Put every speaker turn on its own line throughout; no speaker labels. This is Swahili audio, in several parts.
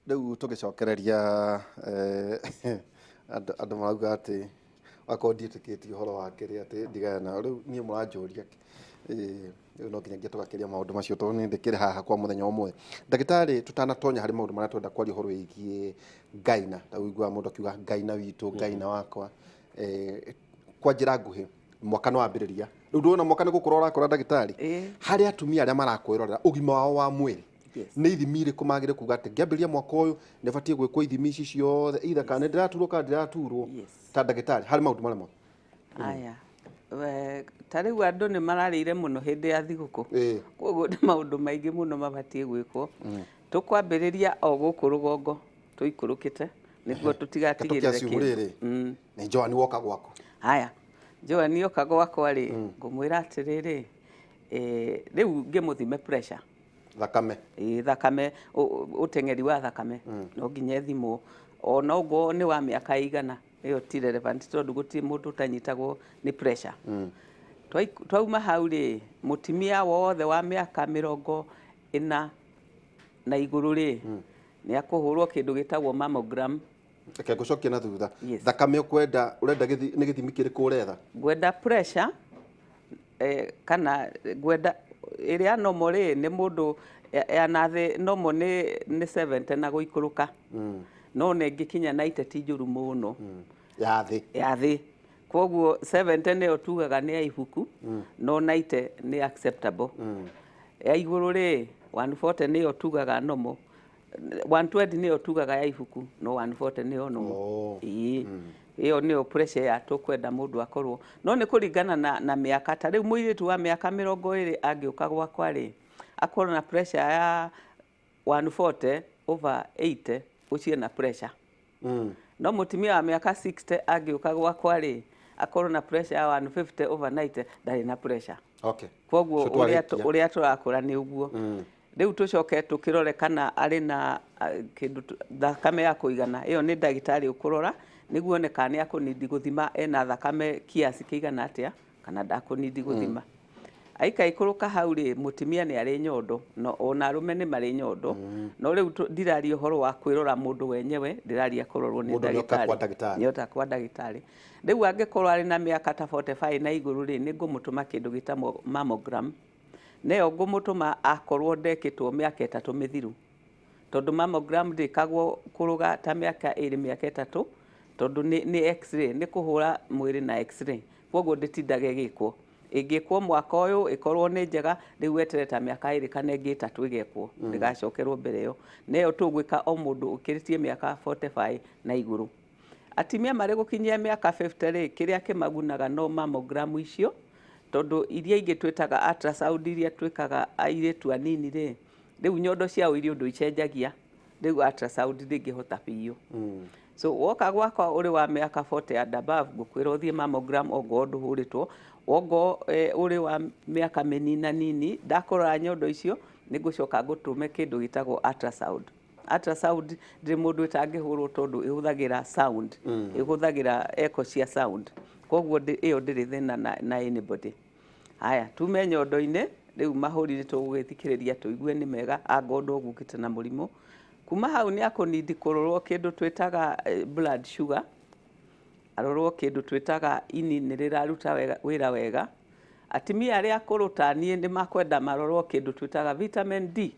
Rĩu tũgĩcokereria andũ marauga atĩ wakorwo ndiĩtĩkĩtie ũhoro wa kĩrĩa atĩ ndigana nao, rĩu niĩ mũranjũria rĩu no nginyagia tũgakĩria maũndũ macio tondũ nĩ ndĩkĩrĩ haha kwa mũthenya ũmwe. Ndagĩtarĩ, tũtanatonya harĩ maũndũ marĩa twenda kwaria ũhoro wĩgiĩ ngaina, ta ũiguaga mũndũ akiuga ngaina witũ, ngaina wakwa, kwa njĩra nguhĩ mwaka no wambĩrĩria. Rĩu ndũrona mwaka nĩ gũkũra ũrakũra ndagĩtarĩ, harĩ atumia arĩa marakwĩrorera ũgima wao wa mwĩrĩ nĩ ithimi irĩkũ magĩrĩire kuga atĩ ngĩambĩrĩria mwaka ũyũ nĩ batiĩ gwĩkwo ithimi ici ciothe either kana nĩ ndĩraturwo kana ndĩraturwo ta ndagĩtarĩ harĩ maũndũ marĩa mothe?
Aya ta rĩu andũ nĩ mararĩire mũno hĩndĩ ya thigũkũ, koguo nĩ maũndũ maingĩ mũno mabatiĩ gwĩkwo. Tũkwambĩrĩria o gũkũ rũgongo tũikũrũkĩte nĩguo tũtigatigĩrĩre kĩndũ.
Nĩ Joan woka gwakwa.
Haya, Joan yoka gwakwa rĩ, ngũmwĩra atĩrĩrĩ, rĩu ngĩmũthime pressure
thakame,
thakame, ũteng'eri wa thakame no nginya thimwo, ona ũguo nĩ wa mĩaka igana ĩyo ti relevant tondũ gũtirĩ mũndũ ũtanyitagwo nĩ pressure. Twauma hau rĩ, mũtumia wothe wa mĩaka 40 na igũrũ rĩ, nĩ akũhũrwo kĩndũ gĩtagwo mammogram.
Reke ngũcokie na thutha. Thakame ũkwenda, ũrenda nĩ gĩthimi kĩrĩkũ ũretha?
Ngwenda pressure kana ngwenda ĩrĩa normal rĩ, nĩ mũndũ na thĩ normal nĩ 70 na gũikũrũka, no nĩ ngĩkinya 90 ti njũru mũno ya thĩ. Koguo 70 nĩyo tugaga nĩ ya ibuku, no 90 nĩ acceptable. Ya igũrũ rĩ, 140 nĩyo tugaga normal, 120 nĩyo tugaga ya ibuku, no 140 nĩyo normal. Ĩyo nĩyo pressure ya tũkwenda mũndũ akorwo, no nĩ kũringana na mĩaka. Ta rĩu mũirĩtu wa mĩaka 20 angĩũka gwakwa rĩ, akorwo na pressure ya 140/80 ũcio na pressure. No mũtumia wa mĩaka 60 angĩũka gwakwa rĩ, akorwo na pressure ya 150/90 ndarĩ na pressure. Koguo ũrĩa tũrakũra nĩ ũguo. Rĩu tũcoke tũkĩrore kana arĩ na kĩndũ thakame ya kũigana, ĩyo nĩ ndagĩtarĩ ũkũrora nĩguo one kana nĩ akũnindi gũthima ena thakame kiasi kĩigana atĩa kana ndakũnindi gũthima. Aikũrũka hau rĩ, mũtumia nĩ arĩ nyondo, ona arũme nĩ marĩ nyondo, no rĩu ndiraria ũhoro wa kwĩrora mũndũ wenyewe, ndĩraria kũrorwo nĩ ndagĩtarĩ, nĩota kwa ndagĩtarĩ. Rĩu angĩkorwo arĩ na mĩaka ta 45 na igũrũ rĩ, nĩ ngũmũtũma kĩndũ gĩtagwo mammogram. Neyo ngũmũtũma akorwo ndekĩtwo mĩaka 3 mĩthiru, tondũ mammogram ndĩkagwo kũrũga ta mĩaka 2 mĩaka 3, tondũ nĩ x-ray, nĩ kũhũra mwĩrĩ na x-ray, koguo ndĩtindaga ĩgĩkwo. Ĩngĩkwo mwaka ũyũ ĩkorwo nĩ njega, rĩu weterere ta mĩaka 2 kana 3 ĩgekwo, ndĩgacokerwo mbere ĩyo. Neyo tũgwĩka o mũndũ ũkĩrĩtie mĩaka 45 na igũrũ. Atimia marĩ gũkinyia mĩaka 50 rĩ, kĩrĩa kĩmagunaga no mammogram icio, tondũ iria ingĩ twĩtaga ultrasound iria twĩkaga airĩtu anini rĩ, rĩu nyondo ciao irĩ ũndũ icenjagia, rĩu ultrasound ndĩngĩhota biũ. So woka gwakwa ũrĩ wa mĩaka 40 and above, ngũkwĩra ũthiĩ mammogram ongoo ndũhũrĩtwo, ongoo ũrĩ wa mĩaka mĩninanini, ndakũrora nyondo icio nĩ ngũcoka ngũtũme kĩndũ gĩtagwo ultrasound. Ultrasound ndĩ mũndũ ĩtangĩhũrwo tondũ ĩhũthagĩra sound, ĩhũthagĩra echo cia sound, koguo ĩyo ndĩrĩ thĩna na anybody. Haya, tume nyondo-inĩ, rĩu mahũri nĩ tũgũgĩthikĩrĩria tũigue nĩ mega anga ũndũ ũgũkĩte na mũrimũ. Kuma hau nĩ akũnindi kũrorwo kĩndũ twĩtaga blood sugar, arorwo kĩndũ twĩtaga ini nĩ rĩraruta wĩra wega. Atimia arĩa akũrũ ta niĩ nĩ makwenda marorwo kĩndũ twĩtaga vitamin D,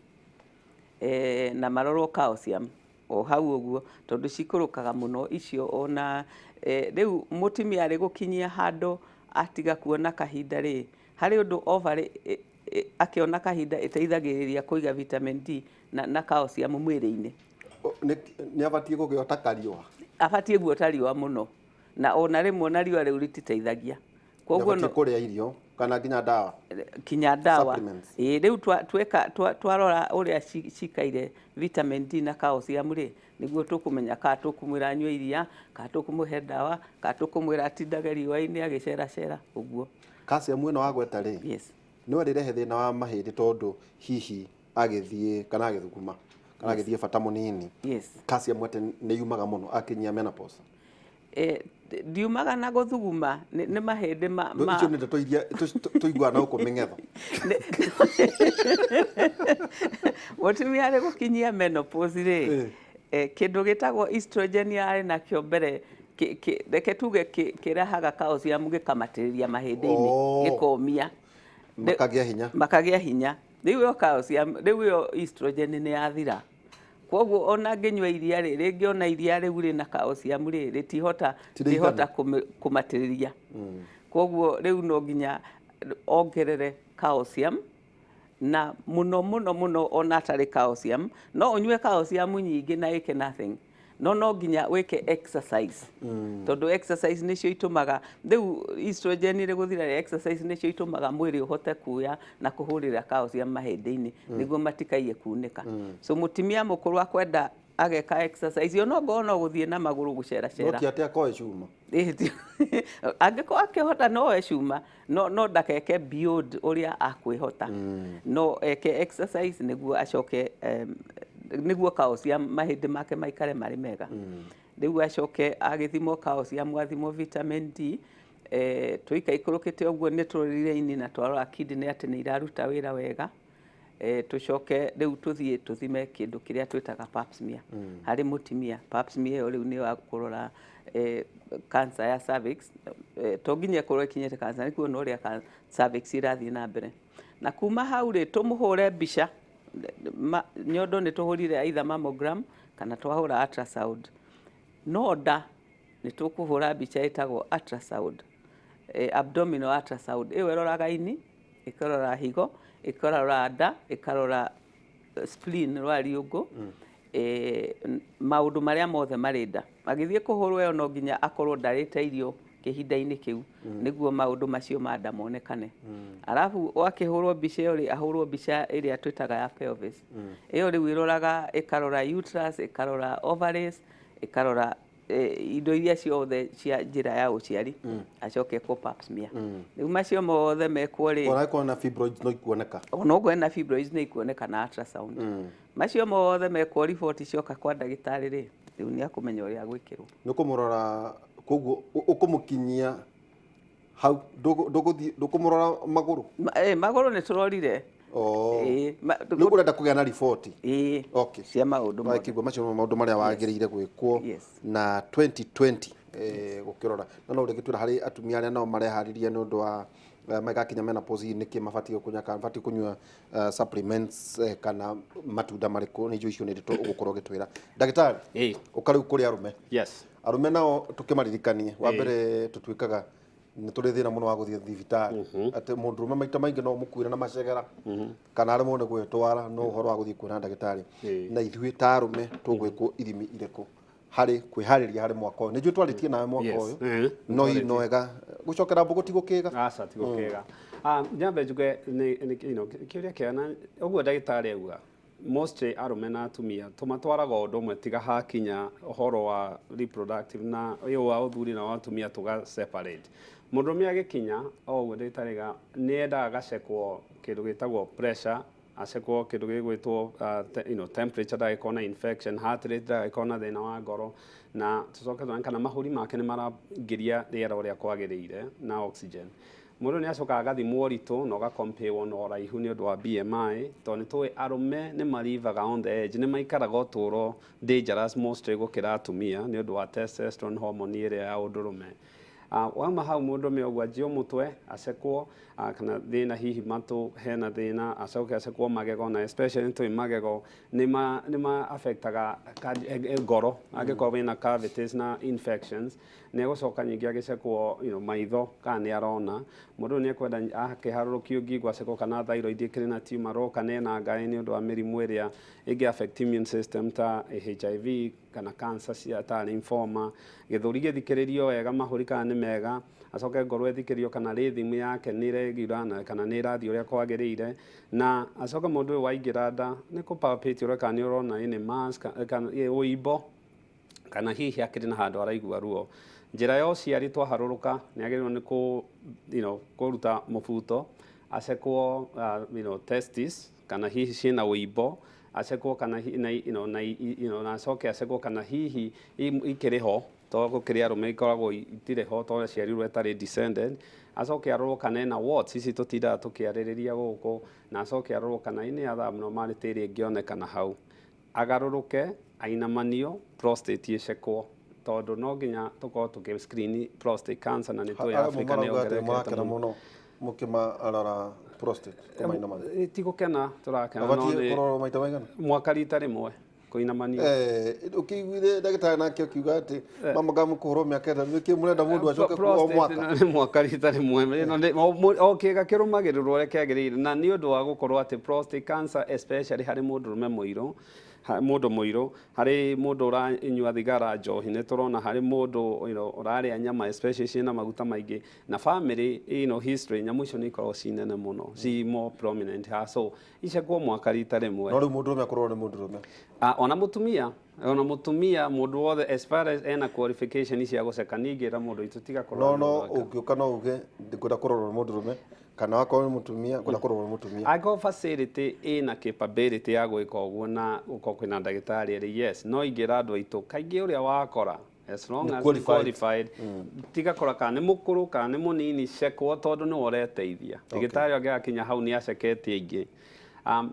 na marorwo calcium o hau ũguo, tondũ cikũrũkaga mũno icio. Ona rĩu mũtumia arĩ gũkinyia handũ atiga kuona kahinda rĩ, harĩ ũndũ ovarĩ akĩona kahinda ĩteithagĩrĩria kũiga vitamin D na calcium mwĩrĩ-inĩ.
Nĩ abatiĩ gũgĩota kariũa? Abatiĩ
guota riũa mũno, na ona rĩmwe na riũa rĩu rĩtiteithagia.
Koguo nĩ kũrĩa irio kana nginya ndawa?
Kinya ndawa. Rĩu twarora ũrĩa cikaire vitamin D na calcium rĩ, nĩguo tũkũmenya kana tũkũmwĩra anyue iria, kana tũkũmũhe ndawa, kana tũkũmwĩra atindage riũa-inĩ agĩceracera ũguo.
Calcium ĩno wagweta rĩ, no ĩrehe thĩna wa mahĩndĩ tondũ hihi agĩthiĩ kana agĩthuguma kana agĩthiĩ bata mũnini, calcium atĩ nĩ yumaga mũno akinyia menopause?
Ndiumaga na gũthuguma, nĩ mahĩndĩ
icio nĩ ndeto iria tũiguaga na gũkũ mĩng'etho.
Mũtumia arĩ gũkinyia menopause rĩ, kindu gitagwo estrogen yarĩ nakĩo mbere reke tuge kĩrehaga calcium gĩkamatĩrĩria mahĩndĩ-inĩ gĩkomia makagĩa hinya rĩu yo calcium rĩu yo estrogen nĩ yathira kwoguo ona ngĩnyua iria rĩngĩ ona iria rĩu rĩna calcium rĩtihota kũmatĩrĩria kwoguo rĩu no nginya ongerere calcium na muno ona atarĩ calcium no unyue calcium nyingĩ na ĩke nothing no nginya wĩke exercise tondũ exercise nĩcio itũmaga rĩu estrogen rĩ gũthira exercise nĩcio itũmaga mwĩrĩ ũhote kuoya na kũhũrĩra calcium mahĩndĩ-inĩ nĩguo matikaie kunĩka so mũtumia mũkũrũ akwenda ageka exercise no gũthiĩ na magũrũ gũcera
no ti atĩ akoe cuma
angĩkorwo akĩhota no oe cuma no ndakeke beyond ũrĩa akwĩhota no eke exercise nĩguo acoke nĩguo calcium mahĩndĩ make maikare marĩ mega rĩu acoke agĩthimwo calcium athimwo vitamin D tũikaikũrũkĩte ũguo nĩ tũrorire ini na twarora kidney atĩ nĩ iraruta wĩra wega tucoke rĩu tũthiĩ tũthime kĩndũ kĩrĩa twĩtaga pap smear harĩ mũtumia pap smear ĩyo rĩu nĩ wa kũrora cancer ya cervix to nginya kũrora ikinyĩte cancer nĩ kuona ũrĩa cervix irathiĩ na mbere na kuma hau rĩ tũmũhũre mbica nyondo nĩ tũhũrire either mammogram kana twahũra ultrasound no nda nĩ tũkũhũra mbica ĩtagwo ultrasound abdominal ultrasound ĩyo ĩroraga ini ĩkarora higo ĩkarora nda ĩkarora spleen rwa riũngũ maũndũ marĩa mothe marĩ nda agĩthiĩ kũhũrwo ĩyo no nginya akorwo ndarĩte irio kĩhinda-inĩ kĩu nĩguo maũndũ macio ma nda monekane arabu wakĩhũrwo mbica ĩyo rĩ ahũrwo mbica ĩrĩa twĩtaga ya pelvis ĩyo rĩu ĩroraga ĩkarora uterus ĩkarora ovaries ĩkarora indo iria ciothe cia njĩra ya ũciari acoke ekwo pap smear rĩu macio mothe mekwo rĩ
ona ĩkorwo na fibroids no ikuoneka
ona ũguo ena fibroids nĩ ikuoneka na ultrasound macio mothe mekwo riboti cioka kwa ndagĩtarĩ rĩ rĩu nĩ akũmenya ũrĩa gwĩkĩrwo
nĩ kũmũrora koguo ũkũmũkinyia hau ndũkũmũrora magũrũ
magũrũ nĩ tũrorire
nĩ ũrenda kũgĩa na riboti
cia maũndũ
macio maũndũ marĩa wagĩrĩire gwĩkwo na 2020 gũkĩrora no ũrĩa gĩtwĩra harĩ atumia arĩa nao mareharĩria nĩ ũndũ wa magakinya menopause nĩkĩ mabatiĩ kũnyua kana mabatiĩ kũnyua supplements kana matunda marĩkũ nĩ icio nĩ ũgũkorwo gĩtwĩra ndagĩtarĩ ũkarĩu kũrĩ arũme arũme nao tũkĩmaririkanie wa mbere tũtuĩkaga nĩ tũrĩ thĩna mũno wa gũthiĩ thibitarĩ atĩ mũndũrũme maita maingĩ no mũkuĩre na macegera kana arĩmwo nĩ gwĩtwara no ũhoro wa gũthiĩ kuona ndagĩtarĩ na ithuĩ ta arũme tũgwĩkwo ithimi irĩkũ harĩ kwĩharĩria harĩ mwaka ũyũ nĩnjũĩ twarĩtie nawe mwaka ũyũ no hihi no wega gũcokera mbũgũ ti gũkĩga
aca ti gũkĩga nyambe njuge kĩũria kĩega ũguo ndagĩtarĩ auga mostly arũme na atumia tũmatwaraga ũndũ ũmwe tiga hakinya ũhoro wa reproductive na ũyũ wa ũthuri na wa atumia tũga separate mũndũrũme agĩkinya o ũguo ndagĩtarĩ nĩ endaga agacekwo kĩndũ gĩtagwo pressure acekwo kĩndũ gĩgwĩtwo temperature ndagĩkorwo na infection heart rate ndagĩkorwo na thĩna wa ngoro na tũcoke tuone kana mahũri make nĩ marangĩria rĩera ũrĩa kwagĩrĩire na oxygen mũndũ nĩ acokaga agathimwo ũritũ na ũgakompĩrwo na ũraihu nĩ ũndũ wa BMI tondũ nĩ tũĩ arũme nĩ marivaga on the edge nĩ maikaraga ũtũũro dangerous mostly gũkĩra atumia nĩ ũndũ wa testosterone hormone ĩrĩa ya ũndũrũme wauma hau mũndũrũme ũguo anjio mũtwe acekwo kana thĩna hihi matũ hena thĩna acoke acekwo magego na especially nĩtũĩ magego nĩ ma affectaga ngoro angĩkorwo wĩna cavities na infections nĩ egũcoka ningĩ agĩcekwo maitho kana nĩ arona mũndũ nĩ ekwenda akĩharũrũkio ngingo acekwo kana thyroid ĩkĩrĩ na tumor kana ena ngaĩ nĩ ũndũ wa mĩrimũ ĩrĩa ĩngĩ affect immune system ta HIV kana cancer cia ta lymphoma gĩthũri gĩthikĩrĩrio wega mahũri kana nĩ mega acoke ngoro ĩthikĩrio kana rhythm yake nĩ regular kana nĩ ĩrathiĩ ũrĩa kwagĩrĩire na acoke mũndũ ũyũ waingĩra nda nĩ kũ-palpate ũrĩa kana nĩ ũrona ĩnĩ mass kana ũimbo kana hihi akĩrĩ na handũ araigua ruo njĩra ya ũciari twaharũrũka nĩ agĩrĩirwo nĩ kũruta mũbuto acekwo testis kana hihi ciĩna ũimbo acekwo kana na acoke acekwo kana hihi ikĩrĩ ho to gũkĩrĩ arũme ikoragwo itirĩ ho to aciarirwo etarĩ descended acoke arorwo kana ena warts ici tũtindaga tũkĩarĩrĩria gũkũ na acoke arorwo kana ĩnĩ other abnormality ĩrĩa ĩngĩonekana hau agarũrũke ainamanio prostate ĩcekwo tondu no nginya tukorwo tuki screen prostate cancer na nĩ tũĩ Africa nĩ ongererekete
mũno mũkĩmarora prostate kũmainamania
ti gũkena tũrakena
abatie kũrorwo maita maigana
mwaka rita rĩmwe kũinamania
ũkĩiguire ndagĩtarĩ nake ũkiuga atĩ mamagamu kũhũrwo mĩaka ĩtatũ nĩkĩĩ mũrenda mũndũ acoke o mwaka
mwaka rita rĩmwe o kĩga kĩrũmagĩrĩrwo ũrĩa kĩagĩrĩire na nĩ ũndũ wa gũkorwo atĩ prostate cancer especially harĩ mũndũrũme mũirũ mũndũ mũirũ harĩ mũndũ ũranyua thigara njohi nĩ tũrona harĩ mũndũ ũrarĩa nyama especially ciĩna maguta maingĩ na family history nyamũ icio nĩ ikoragwo ci nene mũno ci more prominent so icekwo mwaka rita rĩmwe
no rĩu mũndũrũme akorwo nĩ mũndũrũme
ona mũtumia mũndũ wothe as far as ena qualification cia gũceka ningĩra mũndũ itũ tiga korwo
no ũngĩũka no uge ngwenda kũrorwo nĩ mũndũrũme kana wakorwo nĩ mũtumia ngwenda kũrorwo nĩ mũtumia
angĩkorwo facility ĩna capability ya gwĩka ũguo na gũkorwo kwĩna ndagĩtarĩ ĩrĩ yes no ingĩra andũ aitũ kaingĩ ũrĩa wakora as long as qualified tiga kora kana nĩ mũkũrũ kana nĩ mũnini cekwo tondũ nĩ ũreteithia ndagĩtarĩ angĩgakinya hau nĩ aceketie aingĩ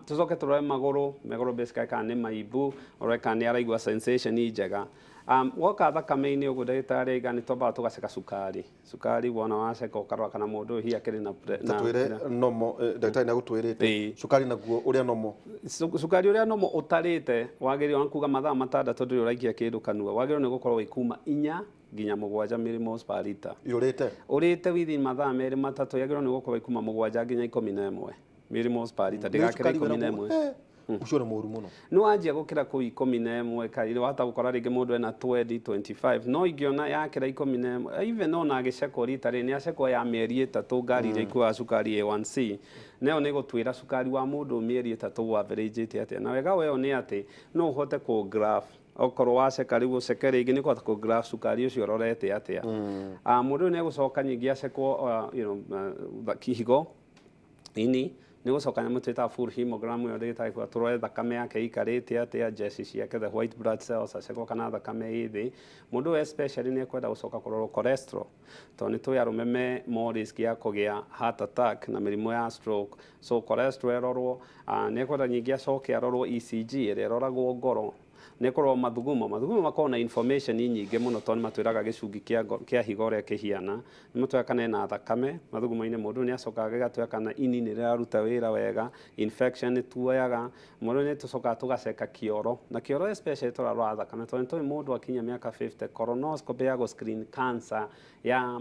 tucoke turore magũrũ basically kana nĩ maimbu ũrore kana nĩ araigua sensation njega woka thakame-inĩ ũguo ndagĩtarĩ aiga nĩ twambaga tũgaceka cukari wona waceka ũkarora kana mũndũ ũyũ hihi akĩrĩ na
twĩre nomo ndagĩtarĩ nĩagũtwĩrĩte cukari naguo ũrĩa nomo
cukari ũrĩa nomo ũtarĩte wagĩrĩirwo kuga mathaa 6 ndũrĩ ũraikia kĩndũ kanua wagĩrĩirwo nĩ gũkorwo wĩ kuma 4 nginya 7 millimol per liter ũrĩte within mathaa 2-3 yagĩrĩirwo nĩ gũkorwo wĩ kuma 7 nginya 11 millimol per liter ndĩgakĩre 11
ucio nĩ mũru mũno
nĩ wanjia gũkĩra kũu 11 kairĩ wahota gũkora rĩngĩ mũndũ ena 20-25 no ingĩona yakĩra 11 even ona agĩcekwo rita rĩ nĩ acekwo ya mĩeri 3 ngari iria ikuaga cukari A1C nayo nĩ gũtwĩra cukari wa mũndũ mĩeri 3 average atĩa na wega weo nĩ atĩ no ũhote kũ graph okorwo waceka rĩu ũceke rĩngĩ nĩ kũhota kũ graph cukari ũcio ũrorete atĩa mũndũ nĩ egũcoka nyingĩ acekwo kĩhigo ini nĩ gũcoka nyamũ twĩtaga full hemogram ĩyo ndagĩtarĩ kuga tũrore thakame yake ĩikarĩte atĩa jesi ciake the white blood cells acekwo kana thakame ĩ thĩ mũndũ ũyũ especially nĩ ekwenda gũcoka kũrorwo cholesterol tondũ nĩ tũĩ arũme me more risk ya kũgĩa heart attack na mĩrimũ ya stroke so cholesterol ĩrorwo nĩ ekwenda ningĩ acoke arorwo ECG ĩrĩa ĩroragwo ngoro nĩ korwo mathugumo makorwo na information nyingĩ mũno tondũ matwĩraga gĩcungi kĩa higo ũrĩa kĩhiana nĩ matwĩraga kana ena thakame mathugumo-inĩ mũndũ nĩ acokaga gĩgatwĩra kana ini nĩ rĩraruta wĩra wega infection nĩ tuoyaga mũndũ nĩ tũcokaga tũgaceka kĩoro na kĩoro especially tũrarora thakame tondũ nĩ tũĩ mũndũ akinya mĩaka 50 colonoscopy ya gũ screen cancer ya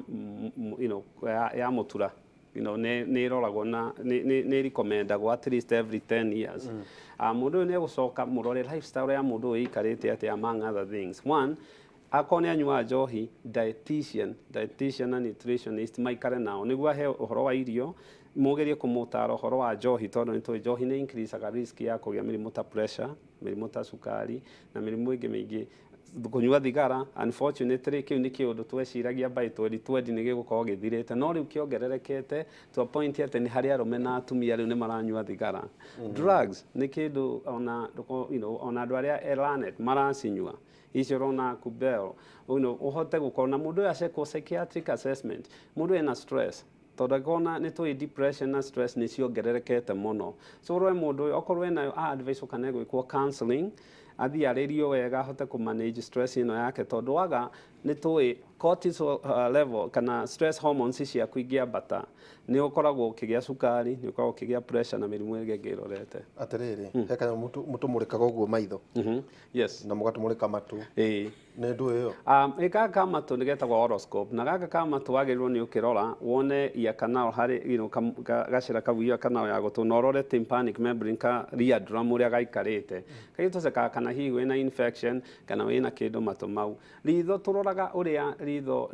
mũtura nĩ ĩroragwo na nĩ recommendagwo at least every 10 years mũndũ ũyũ nĩ egũcoka mũrore lifestyle ya mũndũ ũyũ ĩikarĩte atĩa among other things one akorwo nĩ anyuaga njohi dietitian na nutritionist maikare nao nĩguo ahe ũhoro wa irio mũgerie kũmũtara ũhoro wa njohi tondũ nĩ tũĩ njohi nĩ increasaga risk ya kũgĩa mĩrimũ ta pressure mĩrimũ ta cukari na mĩrimũ ĩngĩ mĩingĩ kũnyua thigara unfortunately kĩu nĩ kĩũndũ tweciragia by 2020 nĩ gĩgũkorwo gĩthirĩte no rĩu kĩongererekete to a point atĩ nĩ harĩ arũme na atumia rĩu nĩ maranyua thigara drugs nĩ kĩndũ ona andũ arĩa elanet maracinyua icio rona kubel ũhote gũkorwo na mũndũ ũyũ acekwo psychiatric assessment mũndũ ena stress tondũ angĩkorwo nĩ tũĩ depression na stress nĩ ciongererekete mũno so ũrore mũndũ ũyũ okorwo enayo advice kana gwĩkwo counseling athiĩ arĩrio wega ahote kũ manage stress ĩno yake tondũ waga nĩ tũĩ cortisol level kana stress hormones ciaku ingĩambata nĩ ũkoragwo ũkĩgĩa cukari nĩ ũkoragwo ũkĩgĩa pressure na mĩrimũ ĩngĩ ĩrorete
atĩrĩrĩ he kana mũtũmũrĩkaga ũguo maitho
yes
na mũgatũmũrĩka matũ nĩ ndũ ĩyo
gaka ka matũ nĩ getagwo horoscope na gaka ka matũ wagĩrĩirwo nĩ ũkĩrora wone ear canal harĩ gacĩra kau ear canal ya gũtũ na ũrore tympanic membrane ka ear drum ũrĩa gaikarĩte kaingĩ tũcekaga kana hihi wĩna infection kana wĩna kĩndũ matũ mau ritho tũroraga ũrĩa ritho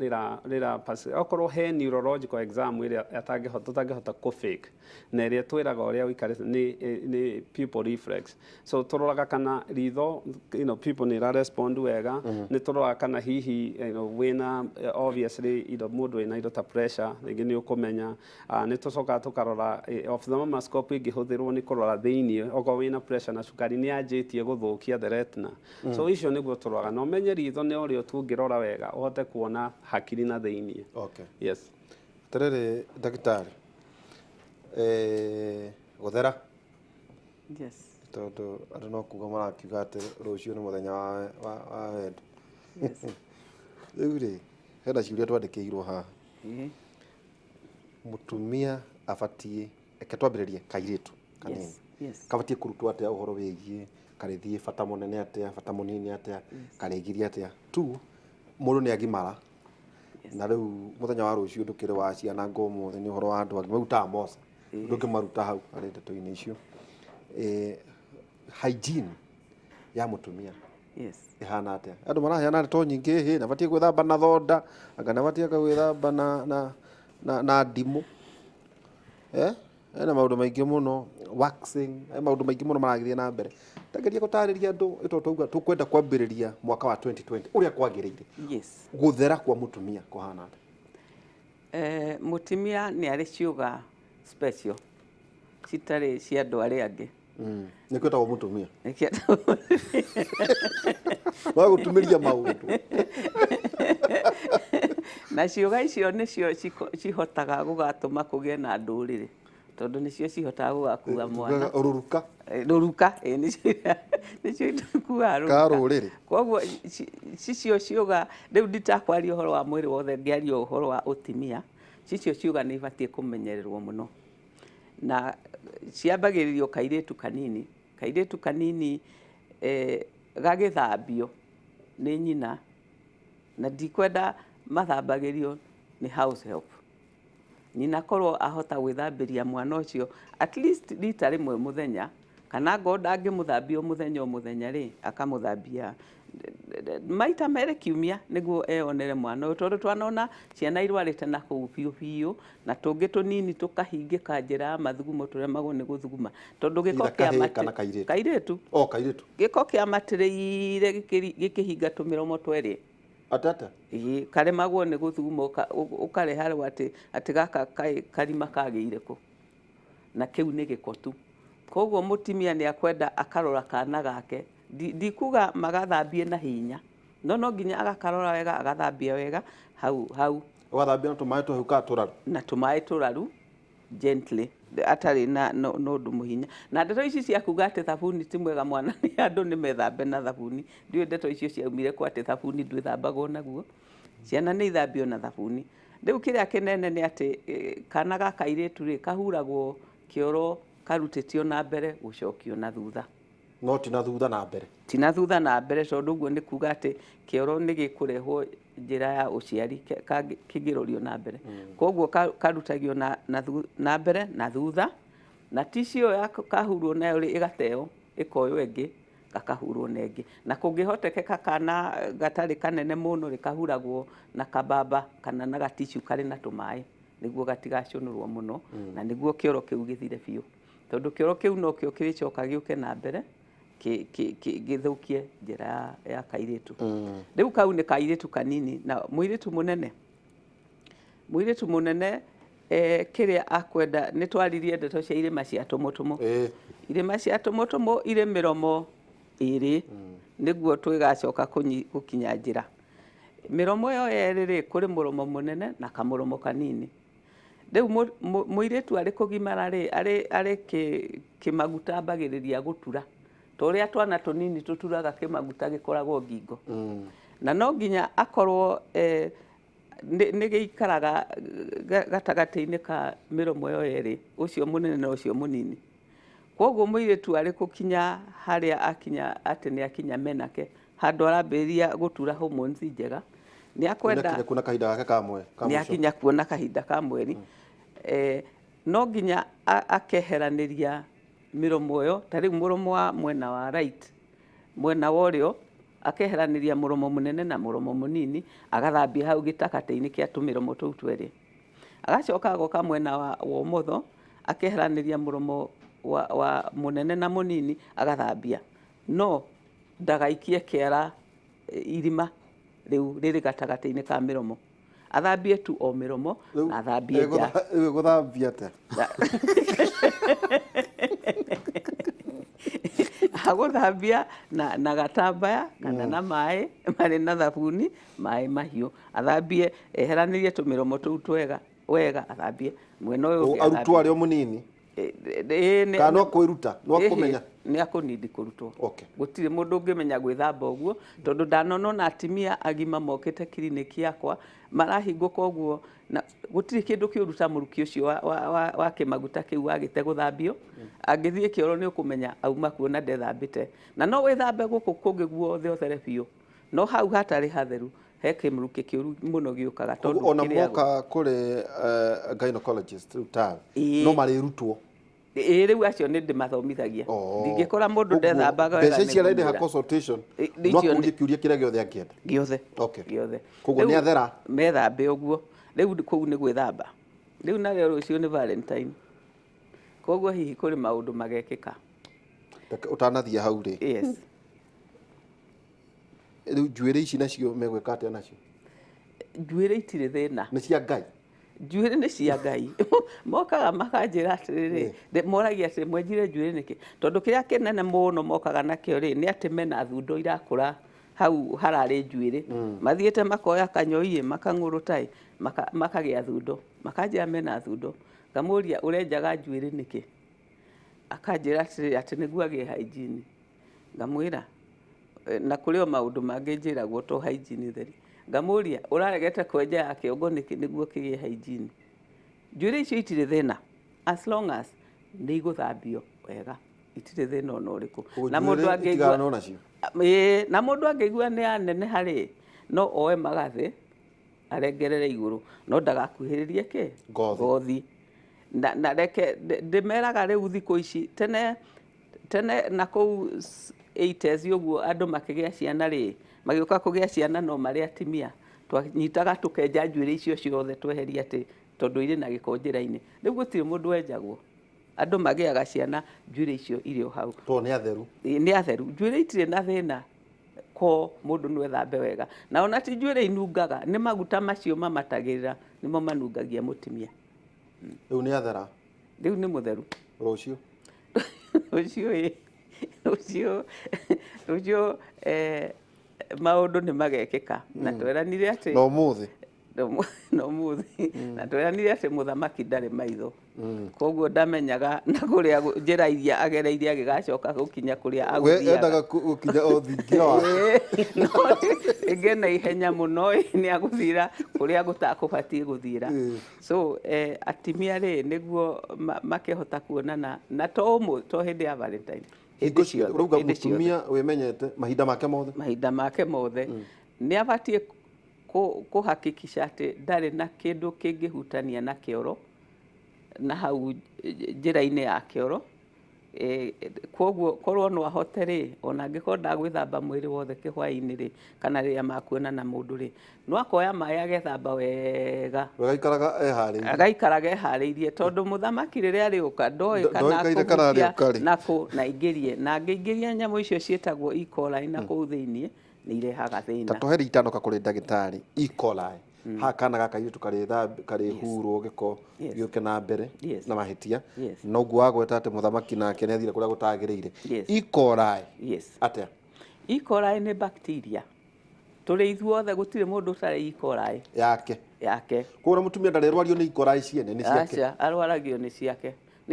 okorwo he neurological exam ĩrĩa tũtangĩhota kũ fake na ĩrĩa twĩraga ũrĩa ũikarĩte nĩ pupil reflex so tũroraga kana ritho pupil nĩ ĩra respond wega nĩ tũroraga kana hihi wĩna obviously mũndũ wĩna indo ta pressure rĩngĩ nĩ ũkũmenya nĩ tũcokaga tũkarora ophthalmoscope ĩngĩhũthĩrwo nĩ kũrora thĩinĩ okorwo wĩna pressure na cukari nĩ yanjĩtie gũthũkia the retina so icio nĩguo tũroraga na ũmenye ritho nĩ ũrĩo tũngĩrora wega ũhote kuona hakiri na thĩinĩ yes
atĩrĩrĩ ndagĩtarĩ gũthera tondu andu no kuga marakiuga ati rucio ni muthenya wa wendo. Riu ri hena ciuria twandikirwo haha mutumia abatie eke twambiririe kairitu kanini kabatie kurutwo atia uhoro wigie karithie bata munene atia bata munini atia karegirie atia tu mundu ni agimara na riu muthenya wa rucio ndukire wa ciana ngomu ni uhoro wa andu angi maruta mosa ndukimaruta hau ari ndeto-ini icio hygiene ya mutumia ihana atia andu maraheana ndeto nyingi hi na batie gwithamba na thonda anga na batie gwithamba na ndimu ena maundu maingi muno waxing maundu maingi muno maragithie na mbere tageria gutariria andu ito tuga tukwenda kwambiriria mwaka wa 2020 uria kwagirire guthera kwa mutumia kuhana atia
mutumia ni ari ciuga special citari cia andu aria angi
ni kwetagwo mutumia wa gutumiria maundu
na ciuga icio nicio cihotaga gugatuma kugie na ndurire tondu nicio cihotaga gugakua mwana ruruka nicio itakua ruruka
karurire
koguo cicio ciuga riu nditakwaria uhoro wa mwiri wothe ngiaria uhoro wa utimia cicio ciuga ni ibatie kumenyererwo muno na ciambagiririo kairitu kanini gagithambio ni nyina na ndikwenda mathambagirio ni house help nyina korwo ahota gwithambiria mwana ucio at least rita rimwe muthenya kana ngoda angimuthambia muthenya ri akamuthambia maita mere kiumia niguo eonere mwana uyu tondu twanona ciana irwarite na kuu biu na tungi tunini tukahingika njira ya mathugumo turia mago ni guthuguma tondu giko kia kairitu giko kia matireire gikihinga tumiromo tweri
atata
kare mago ni guthuguma ukare harwa ati gaka karima kagiire ku na kiu ni giko tu koguo mutimia ni akwenda akarora kana gake ndikuga magathambie na hinya no nginya agakarora wega agathambia wega hau
ugathambia na tumai turaru
gently atari na no ndu hinya na ndeto ici cia kuga ati thabuni ti mwega mwana ni andu ni methambe na thabuni ndio ndeto icio ciaumire kwa ati thabuni ndwithambagwo naguo ciana ni ithambio na thabuni riu kiria kinene ni ati kana gakairitu ri kahuragwo kioro karutitio na mbere gucokio na thutha
no tina thutha na mbere
tondu guo ni kuga ati kioro ni gikurehwo njira ya uciari kigirorio na mbere koguo karutagio na mbere na thutha na ticio ya kahurwo nayo ri igateo ikoyo engi gakahurwo nengi na kungihotekeka kana gatari kanene muno rikahuragwo na kababa kana na gatishu kari na tumai niguo gatigacunurwo muno na niguo kioro kiu githire biu tondu kioro kiu no kio kiricoka giuke na mbere githukie njira ya kairitu riu kau ni kairitu kanini na muiritu munene kiria akwenda ni twaririe ndeto cia irima cia tumutumu irima cia tumutumu ire miromo iri niguo twigacoka gukinya njira miromo yo eri kuri muromo munene na kamuromo kanini riu muiritu ari kugimara ri ari kimaguta ambagiriria gutura toria twana tunini tuturaga kimaguta gikoragwo ngingo na no nginya akorwo ni giikaraga gatagati-ini ka miromo yo eri ucio munene na ucio munini koguo muiritu ari kukinya haria akinya ati ni akinya menake handu arambiria gutura hormones njega ni akwenda
kuna kahinda gake kamwe
ni akinya kuona kahinda ka mweri no nginya akeheraniria miromo yo tari muromo wa mwena wa right mwena worio akeheraniria muromo munene na muromo munini agathambia hau gitakati-ini kia tumiromo tou tweri agacoka agoka mwena wa umotho akeheraniria muromo wa munene na munini agathambia no ndagaikie kiara irima riu riri gatagati-ini ka miromo athambie tu o miromo na athambie nja
guthambia ate
aguthambia na gatambaya kana na mai mari na thabuni mai mahiu athambie eheranirie tumiromo tou twega wega athambie mwena uyu
arutwo ari munini kana kwiruta no kumenya
ni akunidi kurutwo
okay
gutire mundu ungimenya gwithamba uguo tondu ndanona na atimia agima mokite kiriniki yakwa marahingũka uguo na gutire kindu kiuruta muruki ucio wa kimaguta kiu agite guthambio angithie kioro ni ukumenya auma kuona ndethambite na no withambe guku kungi guothe othere biu no hau hatari hatheru he kimuruki kiuru muno giukaga
tondu ona moka kuri gynecologist utal no marirutwo
riu acio ni ndimathomithagia ndingikora mundu ndethambaga
wega mbeca cia rende ha consultation no kuria kiuria kiria giothe akienda
giothe
okay
giothe
koguo ni athera
methambe uguo riu kou ni gwithamba riu na rero ucio ni Valentine koguo hihi kuri maundu magekika
utanathia hau ri
yes
riu njuire ici nacio megwika atia nacio
njuire itire thina
ni cia Ngai
njuire ni cia Ngai mokaga makanjira atiriri moragia ati mwenjire njuire niki tondu kiria kinene muno mokaga nakio ri ni ati mena thundo irakura hau harari njuire mathiete makoya kanyoi makang'urutai makagia thundo makanjira mena thundo ngamuria urenjaga njuire niki akanjira ati niguo agie hygiene ngamwira na kurio maundu mangi njiragwo to hygiene theri ngamuria uraregete kwenja ya kiongo niki niguo kigie hygiene njuire icio itire thina as long as ni iguthambio wega itire thina ona uriku na mundu angigua na mundu angigua ni anene hari no oe magathi arengerere iguru no ndagakuhiririe ki gothi na reke ndimeraga riu thiko ici tene na kou 80s uguo andu makigia ciana ri magiuka kugia ciana no mari atimia twanyitaga tukenja njuire icio ciothe tweheria ati tondu iri na giko njira-ini riu gutire mundu wenjagwo andu magiaga ciana njuire icio irio hau
to ni atheru
njuire itire na thina ko mundu no ethambe wega na ona ti njuire inungaga ni maguta macio mamatagirira nimo manungagia mutimia
riu ni athera
riu ni mutheru
rucio
rucio maundu ni magekika na tweranire ati
no muthi
na tweranire ati muthamaki ndari maitho koguo ndamenyaga na kuria njira iria agereirie agigacoka gukinya kuria aguthiaga
endaga gukinya o thingira wa
ngena ihenya muno ni aguthira kuria gutakubatie guthira so atimia ri niguo makihota kuonana na to hindi ya Valentine
ruga mutumia wimenyete mahinda make mothe
ni abatie kuhakikisha ati ndari na kindu kingihutania na kioro na hau njira-ini ya kioro koguo korwo no ahote ri ona angĩkorwo ndagwĩthamba mwĩrĩ wothe kĩhwaĩ-inĩ ri kana rĩrĩa makuonana mũndũ ri no akoya maĩ agethamba wega agaikaraga eharĩirie tondũ mũthamaki rĩrĩa arĩũka ndoĩ kana na ingĩrie na angĩingĩria nyamũ icio ciĩtagwo E. coli na kũu thĩinĩ nĩ irehaga thĩna.
Ta tũhe ritanoka kũrĩ ndagĩtarĩ E. coli ha kana gaka itu karĩhurwo gĩko gĩũke na mbere na mahĩtia no guo wagweta atĩ mũthamaki nake nĩ athire kũrĩa gũtagĩrĩire. E. coli atĩa?
E. coli nĩ bacteria tũrĩ ithuothe gũtirĩ mũndũ ũtarĩ E. coli yake
kũrĩa mũtumia ndarĩrwario nĩ E. coli ciene nĩ ciake
arwaragio nĩ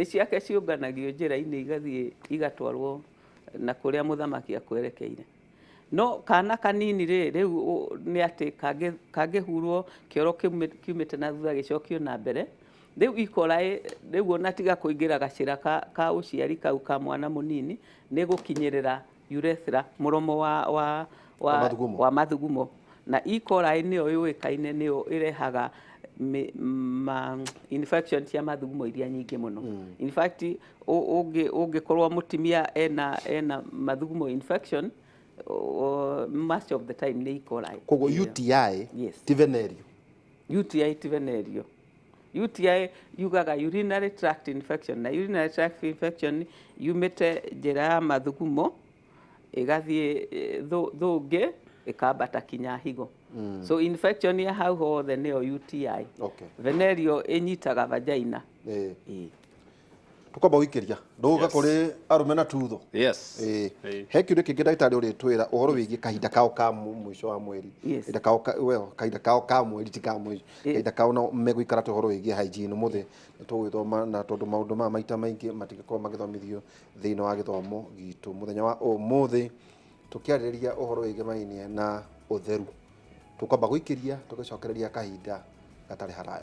ciake ciũnganagio njĩra-inĩ igathiĩ igatwarwo na kũrĩa mũthamaki akwerekeire. No kana kanini rĩu nĩ atĩ kangĩhurwo kĩoro kiumĩte na thutha gĩcokio na mbere rĩu E. coli rĩu ona tiga kũingĩra gacĩra ka ũciari kau ka mwana mũnini nĩ gũkinyĩrĩra urethra mũromo wa mathugumo na E. coli nĩyo yũĩkaine nĩyo ĩrehaga infection cia mathugumo iria nyingĩ mũno. In fact ũngĩkorwo mũtumia ena mathugumo infection most of the time nĩ E. coli.
Koguo UTI ti venereal.
UTI ti venereal. UTI yugaga urinary tract infection na urinary tract infection yumĩte njĩra ya mathugumo ĩgathiĩ thũngĩ ĩkambata kinya higo. So infection ya hau hothe nĩyo UTI. Venereal ĩnyitaga vagina.
tukwamba guikiria nduga kuri arume na tutho he kiundu kingi ndagitari uri twira uhoro wigie kahinda kao ka mwisho wa mweri kahinda kao ka mweri ti ka mwisho kahinda kao no meguikara tuhoro wigie hygiene muthe tugithoma na tondu maundu ma maita maingi matigakorwo magithomithio thiini wa githomo gitu muthenya wa umuthi tukiaririria uhoro wigie mainie na utheru tukwamba guikiria tugicokereria kahinda gatari haraya.